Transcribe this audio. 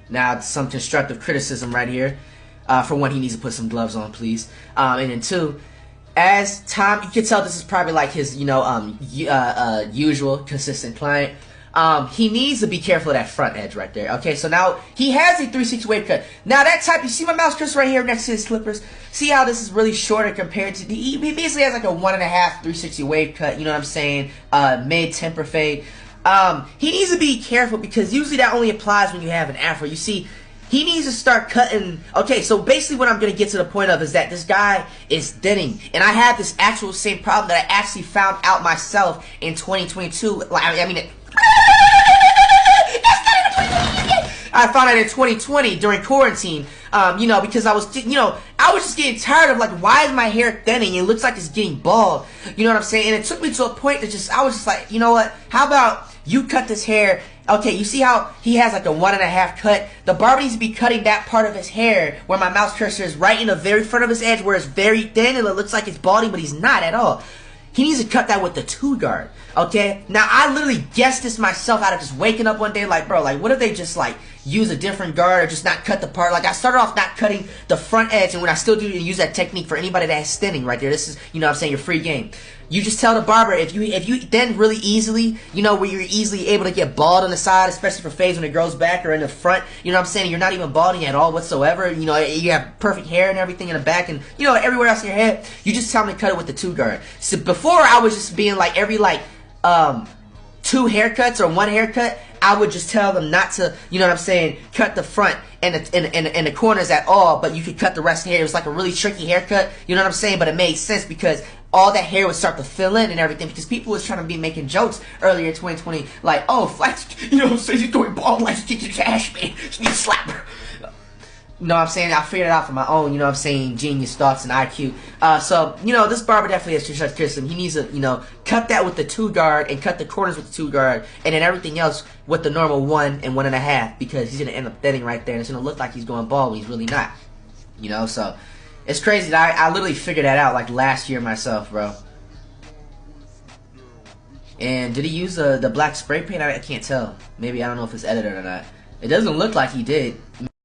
Now, some constructive criticism right here. For one, he needs to put some gloves on, please. And then two, as time, you can tell this is probably like his, usual consistent client. He needs to be careful of that front edge right there. Okay, so now he has a 360 wave cut. Now that type, you see my mouse cursor right here next to his slippers? See how this is really shorter compared to he basically has like a 1.5 360 wave cut, you know what I'm saying? Mid temper fade. He needs to be careful because usually that only applies when you have an afro. You see, he needs to start cutting. Okay, so basically what I'm going to get to the point of is that this guy is thinning. And I had this actual same problem that I actually found out myself in 2022. I found out in 2020 during quarantine, because I was just getting tired of, like, why is my hair thinning? It looks like it's getting bald. You know what I'm saying? And it took me to a point that I was just like, you know what? How about you cut this hair? Okay, you see how he has like a 1.5 cut? The barber needs to be cutting that part of his hair where my mouse cursor is right in the very front of his edge where it's very thin and it looks like it's balding, but he's not at all. He needs to cut that with the 2-guard, okay? Now, I literally guessed this myself out of just waking up one day like, bro, like, what if they just, like, use a different guard or just not cut the part? Like, I started off not cutting the front edge, and when I still do use that technique for anybody that has thinning right there, this is, what I'm saying, your free game. You just tell the barber, if you then really easily, where you're easily able to get bald on the side, especially for fades when it grows back, or in the front, you know what I'm saying, you're not even balding at all whatsoever, you have perfect hair and everything in the back, and, everywhere else in your head, you just tell them to cut it with the 2-guard. So before, I was just being like, every, 2 haircuts or 1 haircut, I would just tell them not to, cut the front and the corners at all, but you could cut the rest of the hair. It was like a really tricky haircut, you know what I'm saying, but it made sense because all that hair would start to fill in and everything because people was trying to be making jokes earlier in 2020 like, oh, Flex, he's going bald like he's trash, man. Just need a slapper. You know what I'm saying? I figured it out for my own, genius thoughts and IQ. So, this barber definitely has such criticism. He needs to, cut that with the 2-guard and cut the corners with the 2-guard and then everything else with the normal 1 and 1.5 because he's going to end up thinning right there and it's going to look like he's going bald when he's really not. So it's crazy that I literally figured that out like last year myself, bro. And did he use the black spray paint? I can't tell. Maybe I don't know if it's edited or not. It doesn't look like he did.